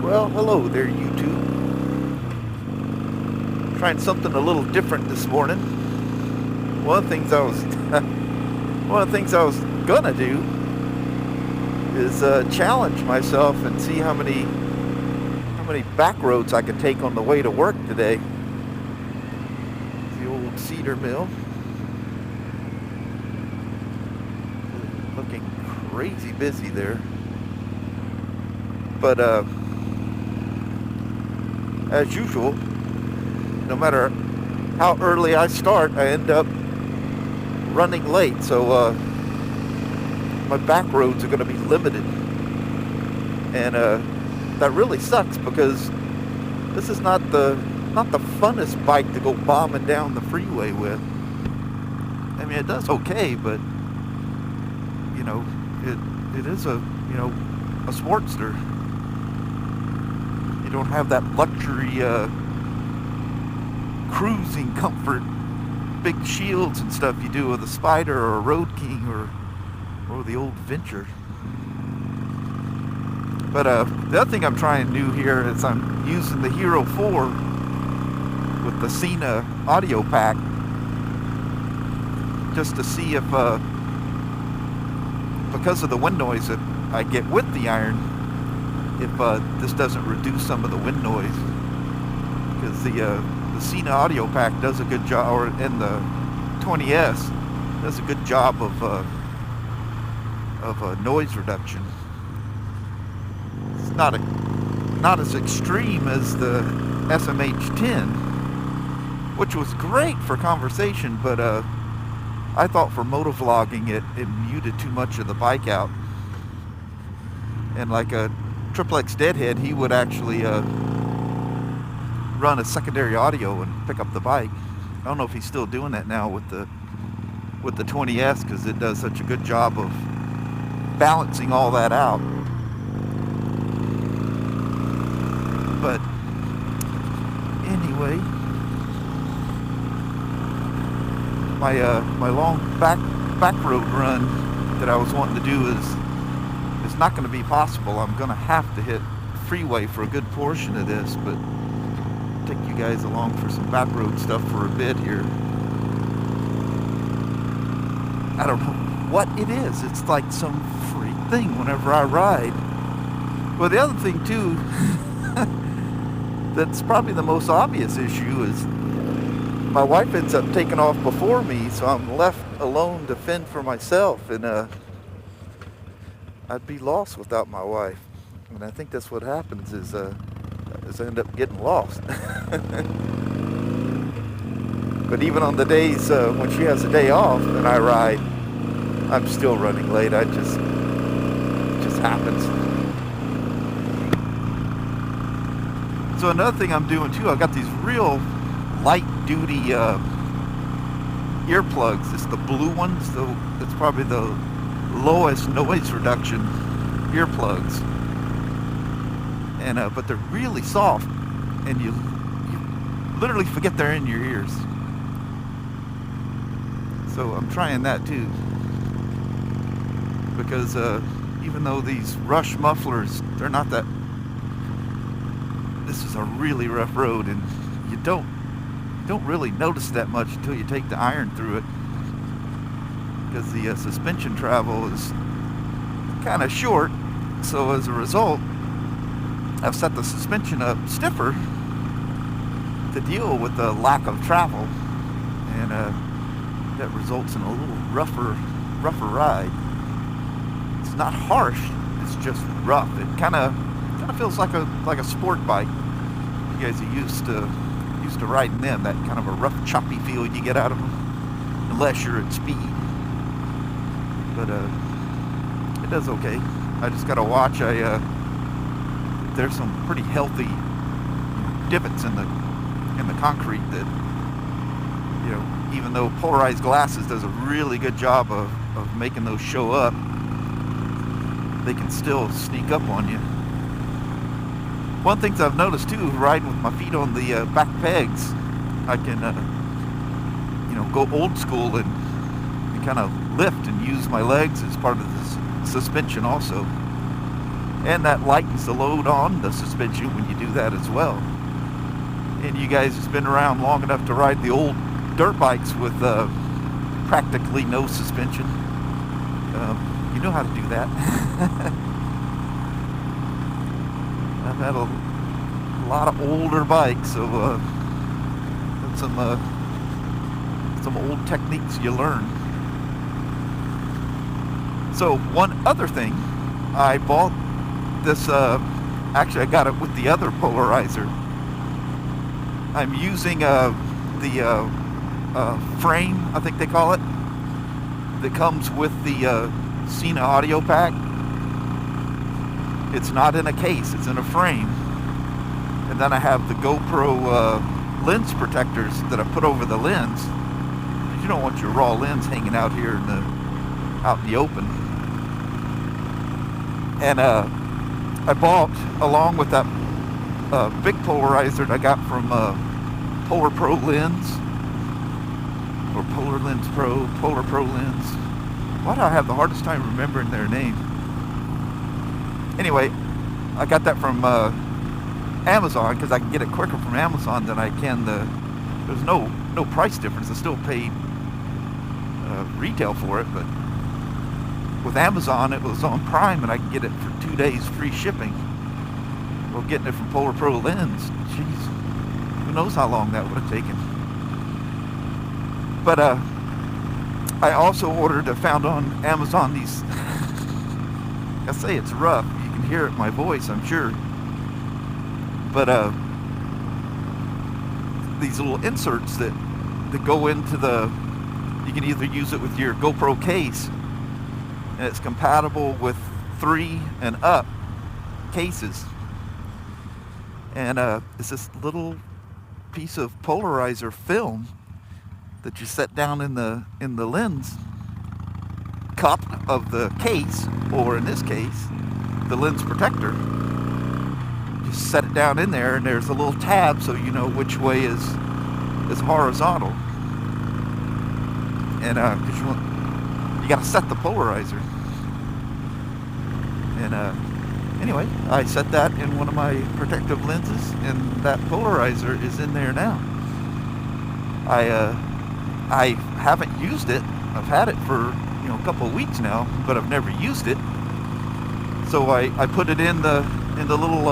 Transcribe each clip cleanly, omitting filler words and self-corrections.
Well, hello there, YouTube. Trying something a little different this morning. One of the things I was gonna do is challenge myself and see how many back roads I could take on the way to work today. The old cedar mill, looking crazy busy there. But as usual, no matter how early I start, I end up running late. So my back roads are going to be limited, and that really sucks because this is not the funnest bike to go bombing down the freeway with. I mean, it does okay, but you know, it is a Sportster. You don't have that luxury cruising comfort, big shields and stuff you do with a Spider or a Road King or the old Venture. But the other thing I'm trying new here is I'm using the Hero 4 with the Cena audio pack just to see if because of the wind noise that I get with the Iron, if this doesn't reduce some of the wind noise, because the Cena audio pack does a good job, and the 20S does a good job of noise reduction. It's not as extreme as the SMH10, which was great for conversation, but I thought for motovlogging it muted too much of the bike out. And like a XXX Deadhead, he would actually run a secondary audio and pick up the bike. I don't know if he's still doing that now with the 20S, because it does such a good job of balancing all that out. But anyway, my long back road run that I was wanting to do is not going to be possible. I'm going to have to hit freeway for a good portion of this, but take you guys along for some back road stuff for a bit here. I don't know what it is. It's like some freak thing whenever I ride. Well, the other thing too, that's probably the most obvious issue, is my wife ends up taking off before me, so I'm left alone to fend for myself, and I'd be lost without my wife. And I think that's what happens is I end up getting lost. But even on the days when she has a day off and I ride, I'm still running late. It just happens. So another thing I'm doing too, I've got these real light duty earplugs. It's the blue ones. It's probably the lowest noise reduction earplugs, and but they're really soft, and you literally forget they're in your ears. So I'm trying that too, because even though these Rush mufflers, they're not that, this is a really rough road, and you don't really notice that much until you take the Iron through it, because the suspension travel is kind of short. So as a result, I've set the suspension up stiffer to deal with the lack of travel, and that results in a little rougher ride. It's not harsh, it's just rough. It kind of feels like a sport bike. You guys are used to riding them, that kind of a rough, choppy feel you get out of them, unless you're at speed. But it does okay. I just gotta watch. There's some pretty healthy divots in the concrete that, even though polarized glasses does a really good job of making those show up, they can still sneak up on you. One thing I've noticed too, riding with my feet on the back pegs, I can go old school and kind of lift and use my legs as part of the suspension also. And that lightens the load on the suspension when you do that as well. And you guys have been around long enough to ride the old dirt bikes with practically no suspension. You know how to do that. I've had a lot of older bikes, so some old techniques you learn. So one other thing, I bought this, actually I got it with the other polarizer. I'm using the frame, I think they call it, that comes with the Cena audio pack. It's not in a case, it's in a frame. And then I have the GoPro lens protectors that I put over the lens. You don't want your raw lens hanging out here out in the open. And I bought, along with that big polarizer that I got from Polar Pro Lens, or Polar Lens Pro, Polar Pro Lens. Why do I have the hardest time remembering their name? Anyway, I got that from Amazon because I can get it quicker from Amazon than I can there's no price difference. I still paid retail for it, but with Amazon it was on Prime and I can get it for 2 days free shipping. Well, getting it from Polar Pro Lens, jeez, who knows how long that would have taken. But I also found on Amazon these, I say it's rough, you can hear it in my voice, I'm sure, but these little inserts that go into you can either use it with your GoPro case, and it's compatible with 3 and up cases, and it's this little piece of polarizer film that you set down in the lens cup of the case, or in this case the lens protector. Just set it down in there, and there's a little tab so you know which way is horizontal. And because you got to set the polarizer. And anyway, I set that in one of my protective lenses, and that polarizer is in there now. I haven't used it. I've had it for a couple of weeks now, but I've never used it. So I put it in the little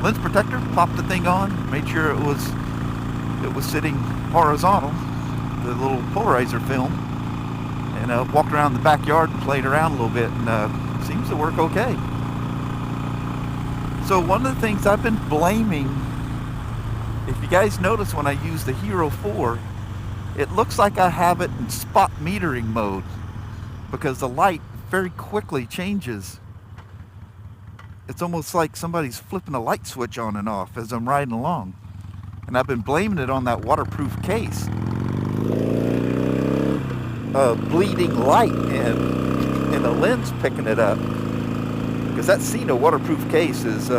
lens protector, popped the thing on, made sure it was sitting horizontal, the little polarizer film, and walked around the backyard and played around a little bit, and seems to work okay. So one of the things I've been blaming, if you guys notice when I use the Hero 4, it looks like I have it in spot metering mode because the light very quickly changes. It's almost like somebody's flipping a light switch on and off as I'm riding along. And I've been blaming it on that waterproof case. Bleeding light and the lens picking it up. Because that Cena waterproof case is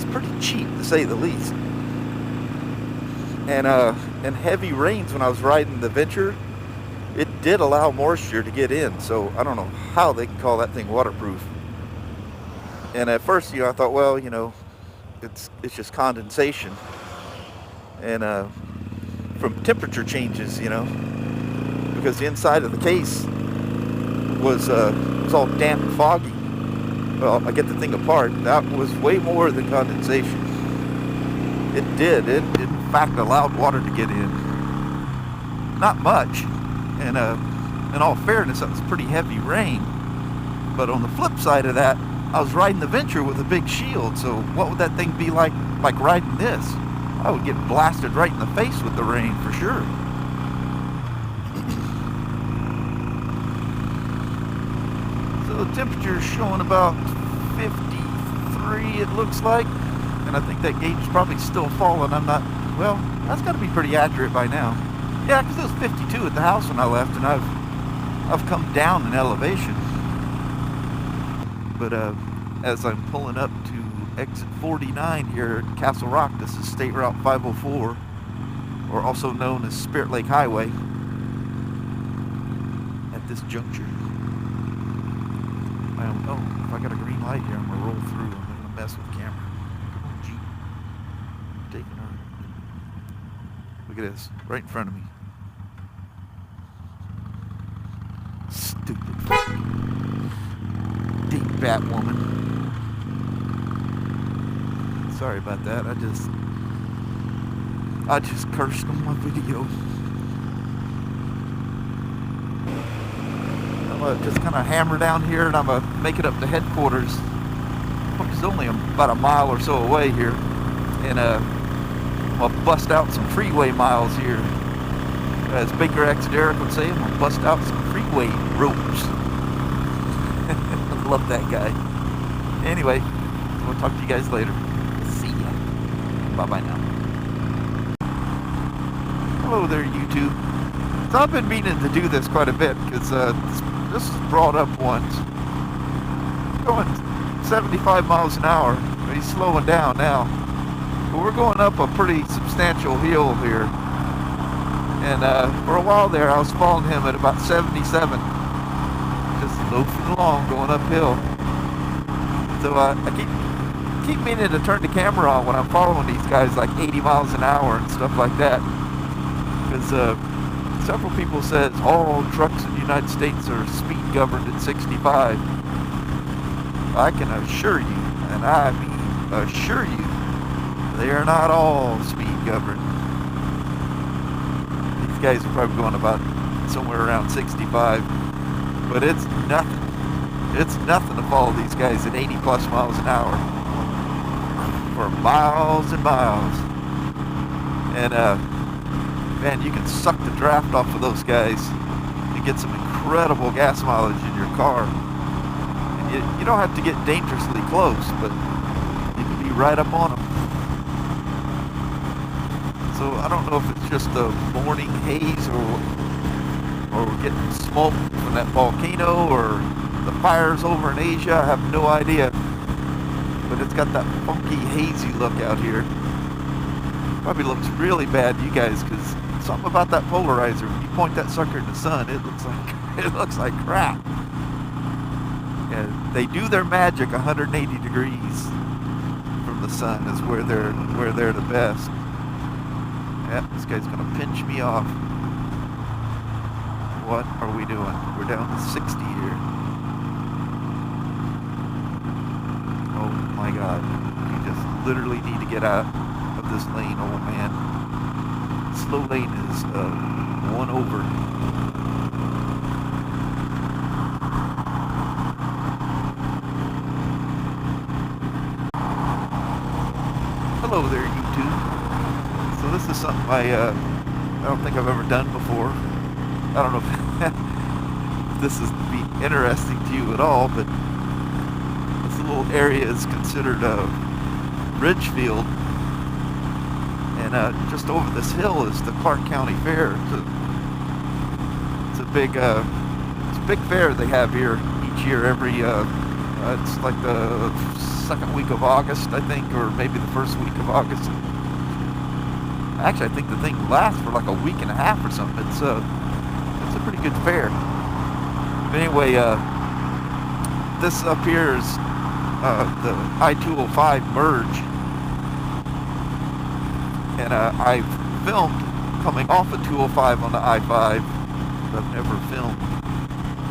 pretty cheap, to say the least. And in heavy rains when I was riding the Venture, it did allow moisture to get in. So I don't know how they can call that thing waterproof. And at first, I thought, well, it's just condensation, and from temperature changes, because the inside of the case was all damp and foggy. Well, I get the thing apart. That was way more than condensation. It in fact allowed water to get in. Not much, and in all fairness, that was pretty heavy rain. But on the flip side of that, I was riding the Venture with a big shield, so what would that thing be like riding this? I would get blasted right in the face with the rain for sure. So the temperature is showing about 53, it looks like, and I think that gauge is probably still falling. That's got to be pretty accurate by now. Yeah, because it was 52 at the house when I left, and I've come down in elevation. But as I'm pulling up to exit 49 here at Castle Rock, this is State Route 504, or also known as Spirit Lake Highway, at this juncture. I man, oh, if I got a green light here, I'm gonna roll through. I'm gonna mess with the camera. Oh, Jeep. Taking her. Look at this, right in front of me. Stupid fucking dingbat woman. Sorry about that. I just cursed on my video. I'm gonna just kind of hammer down here, and I'm gonna make it up to headquarters, which is only about a mile or so away here, and I'm gonna bust out some freeway miles here. As Baker X Derek would say, I'm gonna bust out some freeway ropes. I love that guy. Anyway, we'll talk to you guys later. See ya. Bye-bye now. Hello there, YouTube. So I've been meaning to do this quite a bit because this was brought up once. Going 75 miles an hour. He's slowing down now. But we're going up a pretty substantial hill here. And for a while there, I was following him at about 77. Just loafing along, going uphill. So I keep meaning to turn the camera on when I'm following these guys like 80 miles an hour and stuff like that. Because several people says all trucks in the United States are speed governed at 65. I can assure you, and I mean assure you, they are not all speed governed. These guys are probably going about somewhere around 65, but it's nothing. It's nothing to follow these guys at 80 plus miles an hour for miles and miles. And man, you can suck the draft off of those guys and get some incredible gas mileage in your car. And you don't have to get dangerously close, but you can be right up on them. So I don't know if it's just the morning haze or we're getting smoke from that volcano or the fires over in Asia. I have no idea. But it's got that funky, hazy look out here. Probably looks really bad to you guys because something about that polarizer, when you point that sucker in the sun, it looks like crap. Yeah, they do their magic 180 degrees from the sun is where they're the best. Yeah, this guy's gonna pinch me off. What are we doing? We're down to 60 here. Oh my God. You just literally need to get out of this lane, old man. Slow lane is one over. Hello there, YouTube. So this is something I don't think I've ever done before. I don't know if this is be interesting to you at all, but this little area is considered a Ridgefield, and just over this hill is the Clark County Fair. It's a big fair they have here each year. It's like the second week of August, I think, or maybe the first week of August. Actually, I think the thing lasts for like a week and a half or something. It's a pretty good fair. But anyway, this up here is the I-205 merge, and I've filmed coming off of 205 on the I-5, but I've never filmed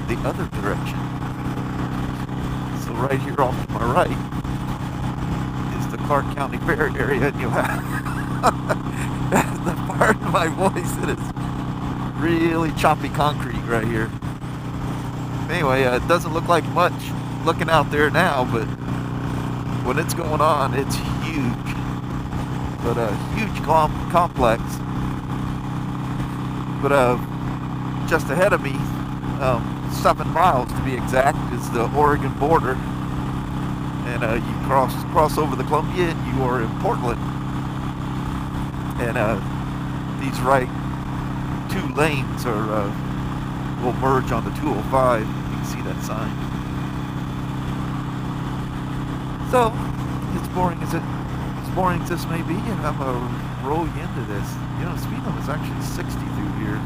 the other direction. So right here off to my right is the Clark County Fair area, and you'll have the part of my voice that is really choppy concrete right here. Anyway, it doesn't look like much looking out there now, but when it's going on, it's huge. But a huge complex. But just ahead of me, 7 miles to be exact, is the Oregon border. And you cross over the Columbia and you are in Portland. And these right 2 lanes will merge on the 205. You can see that sign. So, as boring as this may be, and I'm gonna roll you into this. You know, the speed limit is actually 60 through here.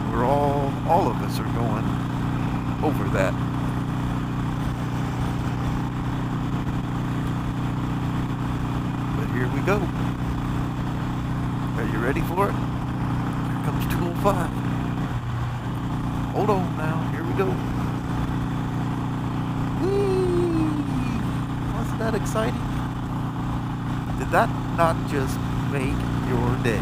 We're all of us are going over that. we go. Are you ready for it? Here comes 205. Hold on now. Here we go. Whee! Wasn't that exciting? Did that not just make your day?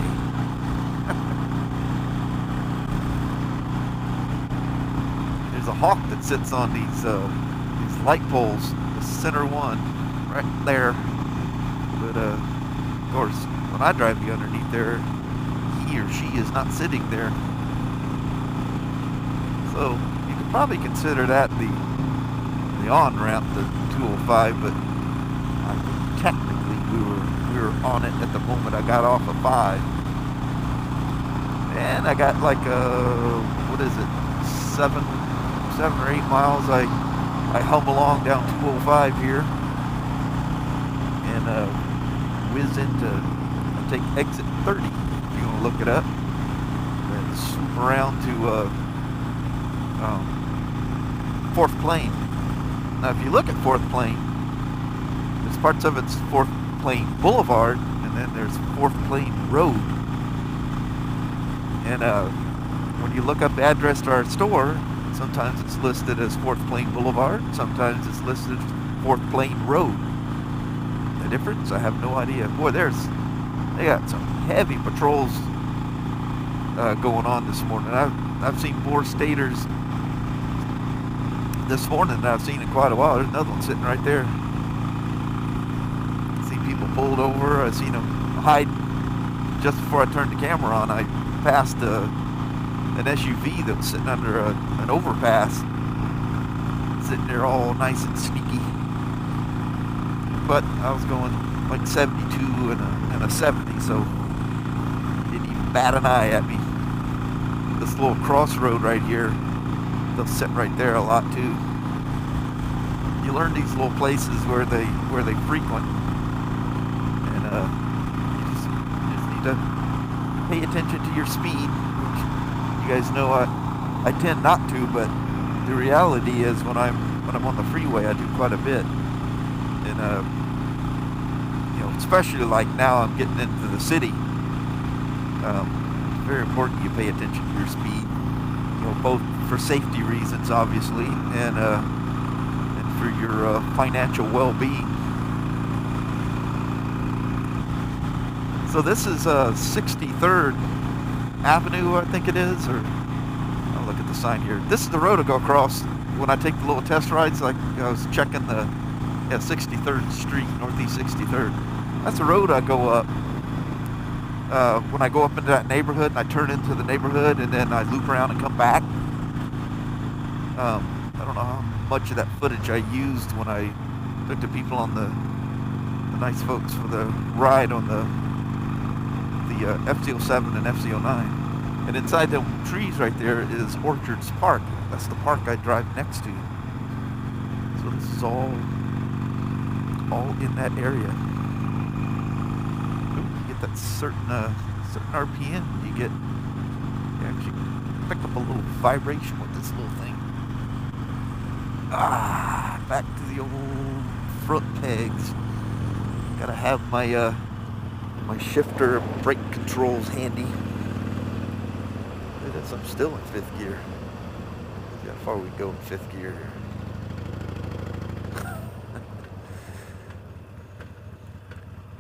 There's a hawk that sits on these light poles. The center one, right there. But of course, when I drive the underneath there, he or she is not sitting there. So you could probably consider that the on-ramp to 205, but technically we were on it at the moment I got off of 5. And I got like what is it, 7 or 8 miles. I hum along down 205 here and whiz into, I take exit 30 if you want to look it up, and swoop around to 4th Plain. Now if you look at 4th Plain, there's parts of it's 4th Plain Boulevard, and then there's 4th Plain Road. And when you look up the address to our store, sometimes it's listed as 4th Plain Boulevard, sometimes it's listed as 4th Plain Road. The difference? I have no idea. Boy, they got some heavy patrols going on this morning. I've seen more staters this morning than I've seen in quite a while. There's another one sitting right there. I've seen people pulled over. I've seen them hide. Just before I turned the camera on, I passed an SUV that was sitting under an overpass, sitting there all nice and sneaky. But I was going like 72 and a 70, so didn't even bat an eye at me. This little crossroad right here, they'll sit right there a lot too. You learn these little places where they frequent, and you just need to pay attention to your speed, which you guys know I tend not to, but the reality is when I'm on the freeway I do quite a bit, and especially like now I'm getting into the city. It's very important you pay attention to your speed, both for safety reasons obviously, and for your financial well-being. So this is 63rd Avenue, I think it is, or I'll look at the sign here. This is the road I go across when I take the little test rides. Like I was checking the 63rd Street, Northeast 63rd. That's the road I go up when I go up into that neighborhood, and I turn into the neighborhood, and then I loop around and come back. I don't know how much of that footage I used when I took the people on the nice folks for the ride on the FC07 and FC09. And inside the trees right there is Orchards Park. That's the park I drive next to. So this is all in that area. You get that certain RPM. You actually pick up a little vibration with this little thing. Back to the old front pegs. Gotta have my my shifter brake controls handy. Look at this, I'm still in 5th gear. Look how far we go in 5th gear.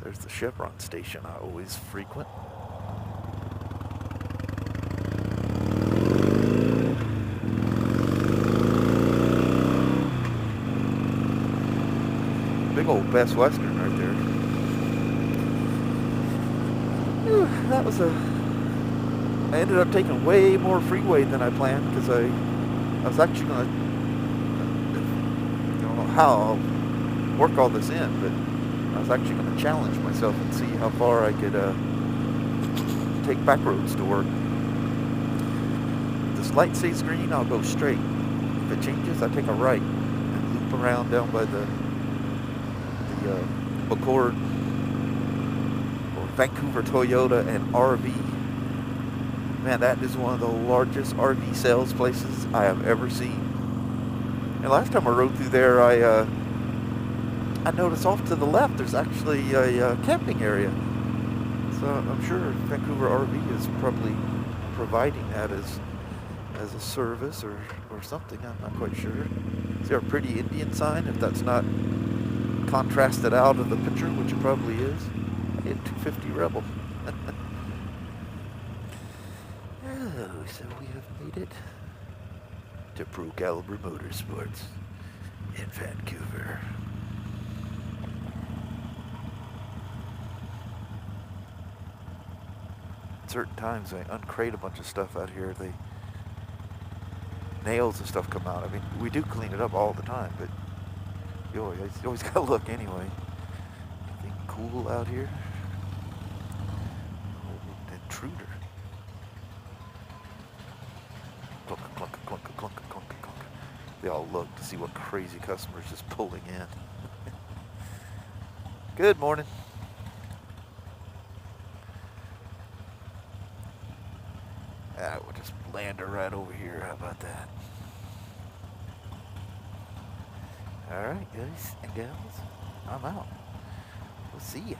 There's the Chevron station I always frequent. Big old Best Western right there. Whew, that was I ended up taking way more freeway than I planned, because I was actually going to, I don't know how I'll work all this in, but I was actually going to challenge myself and see how far I could take back roads to work. If this light stays green, I'll go straight. If it changes, I take a right and loop around down by the McCord or Vancouver Toyota and RV. Man, that is one of the largest RV sales places I have ever seen. And last time I rode through there, I I noticed off to the left there's actually a camping area. So I'm sure Vancouver RV is probably providing that as a service or something. I'm not quite sure. Is there a pretty Indian sign if that's not contrasted out of the picture, which it probably is? Hey, 250 Rebel. Oh, so we have made it to Pro Caliber Motorsports in Vancouver. At certain times, I uncrate a bunch of stuff out here. Nails and stuff come out. I mean, we do clean it up all the time, but you always gotta look anyway. Anything cool out here? Oh, intruder. Clunk, clunk, clunk, clunk, clunk, clunk. They all look to see what crazy customers just pulling in. Good morning. We'll just land her right over here. How about that? All right, guys and gals, I'm out. We'll see ya.